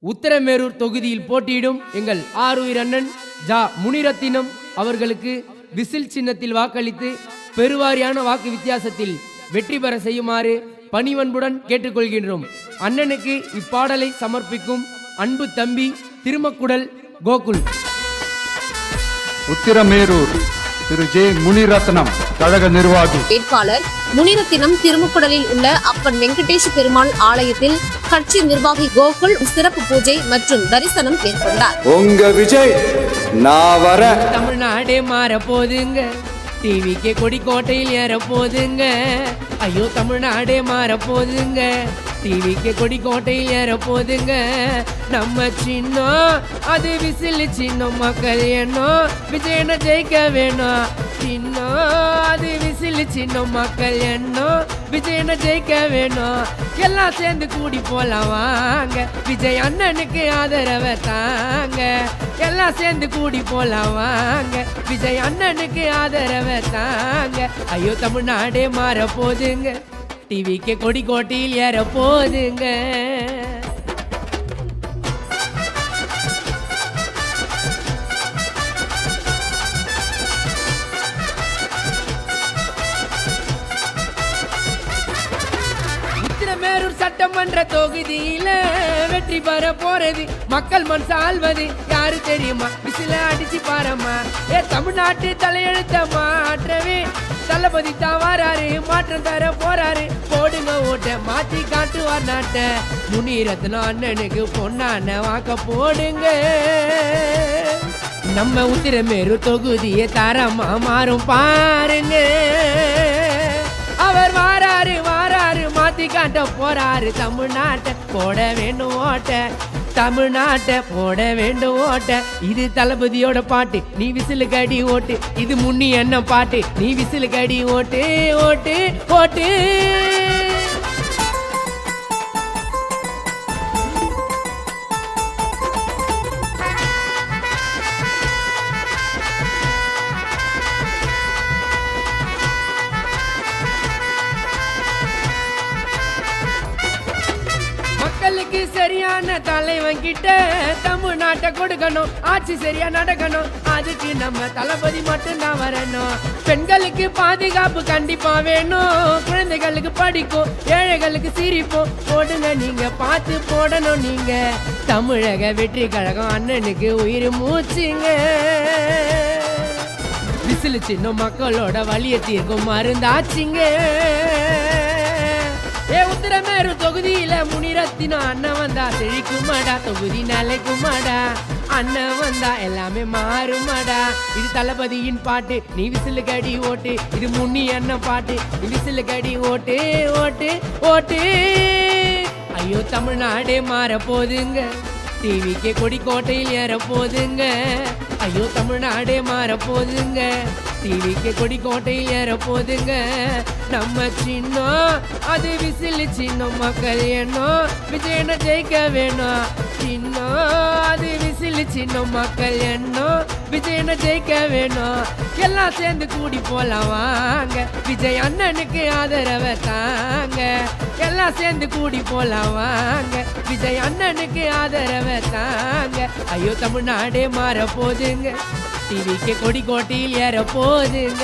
உத்திரமேரூர் தொகுதியில் போட்டியிடும் எங்கள் ஆருயிர் அண்ணன் ஜா முனிரத்தினம் அவர்களுக்கு விசில் சின்னத்தில் வாக்களித்து பெருவாரியான வாக்கு வித்தியாசத்தில் வெற்றி பெற செய்யுமாறு பணிவன்புடன் கேட்டுக்கொள்கின்றோம். அண்ணனுக்கு இப்பாடலை சமர்ப்பிக்கும் அன்பு தம்பி திருமக்குடல் கோகுல். உத்திரமேரூர் திரு ஜே முனிரத்னம் கழக நிர்வாகி. வேட்பாளர் முனிரத்தினம் திருமுக்குடலில் உள்ள அப்பன் வெங்கடேஷ் பெருமாள் ஆலயத்தில் கட்சி நிர்வாகி கோகுல் சிறப்பு பூஜை மற்றும் தரிசனம் மேற்கொண்டார். உங்க விஜய் நான் வர. தமிழ்நாடே மாற போதுங்க, டிவிக்கே கொடிக்கோட்டையில் ஏற போதுங்க. ஐயோ தமிழ்நாடே மாற போதுங்க, டிவிக்கே கொடிக்கோட்டையில் ஏற போதுங்க. நம்ம சின்னம் அது விசில் சின்னம், மக்கள் எண்ணம் விஜயனை ஜெயிக்க வேணும். சின்னம் அது விசில் சின்னம், மக்கள் எண்ணம் விஜயனை ஜெயிக்க வேணும். எல்லாம் சேர்ந்து கூடி போலாம் வாங்க, விஜய் அண்ணனுக்கு ஆதரவை தாங்க. எல்லாம் சேர்ந்து கூடி போலாம் வாங்க, விஜய் அண்ணனுக்கு ஆதரவை தாங்க. ஐயோ தமிழ்நாடே மாற போதுங்க, டிவிக்கு கொடிக்கோட்டையில் ஏற போதுங்க. உத்திரமேரூர் சட்டமன்ற தொகுதியில வெற்றி பெற போறது மக்கள் மனசு ஆள்வது யாரு தெரியுமா? விசில அடிச்சு பாரம்மா, தமிழ்நாட்டு தலையெழுத்த மாற்றவே தளபதி தான் வராரு, மாற்றம் தர போறாரு. போடுங்க ஓட்ட, மாத்தி காட்டுவார் நாட்ட. முனிரத்னம் அண்ணனுக்கு பொன்னான வாக்க போடுங்க. நம்ம உத்திரமேரூர் தொகுதியை தரமா மாறும் பாருங்க. அவர் வாராரு வாராரு, மாத்தி காட்ட போறாரு. தமிழ்நாட்டை போட வேண்டும் ஓட்ட, தமிழ்நாட்டை போட வேண்டும் ஓட்ட. இது தளபதியோட பாட்டு, நீ விசிலுக்கு அடி ஓட்டு. இது முன்னி என்ன பாட்டு, நீ விசிலுக்கு அடி ஓட்டு ஓட்டு ஓட்டு. மக்களுக்கு சரியான தலைவன் கிட்ட தமிழ்நாட்டை கொடுக்கணும், ஆட்சி சரியா நடக்கணும். அதுக்கு நம்ம தளபதி மட்டும்தான் வரணும். பெண்களுக்கு பாதுகாப்பு கண்டிப்பா வேணும், குழந்தைகளுக்கு படிக்கும், ஏழைகளுக்கு சிரிப்போம். போடுங்க நீங்க பார்த்து போடணும் நீங்க. தமிழக வெற்றி கழகம் அண்ணனுக்கு உயிர் மூச்சுங்க. விசிலு சின்னம் மக்களோட வலிய தீர்க்கும் மருந்தாச்சுங்க. உத்திரமேரூர் தொகுதியில முனிரத்தினம் அண்ணன் வந்தா செழிக்குமாடா, தொகுதி நிலைக்குமாடா. அண்ணன் வந்தா எல்லாமே மாறுமாடா. இது தளபதியின் பாட்டு, நீ விசிலுக்கு அடி ஓட்டு. இது முன்னி அண்ணன் பாட்டு, நீ விசிலுக்கு அடி ஓட்டு ஓட்டு ஓட்டு. ஐயோ தமிழ்நாடே மாற போதுங்க, டிவிக்கே கொடிக்கோட்டையில் ஏற போதுங்க. ஐயோ தமிழ்நாடே மாற போதுங்க, டிவிக்கு கொடிக்கோட்டையில் ஏற போதுங்க. நம்ம சின்னம் அது விசில் சின்னம், மக்கள் எண்ணம் விஜயனை ஜெயிக்க வேணும். சின்னம் அது விசில் சின்னம், மக்கள் எண்ணம் விஜயனை ஜெயிக்க வேணும். எல்லாம் சேர்ந்து கூடி போலாம் வாங்க, விஜய் அண்ணனுக்கு ஆதரவை தாங்க. எல்லாம் சேர்ந்து கூடி போலாம் வாங்க, விஜய் அண்ணனுக்கு ஆதரவை தாங்க. ஐயோ தமிழ்நாடே மாற போதுங்க, டிவிக்கு கொடிக்கோட்டையில் ஏற போதுங்க.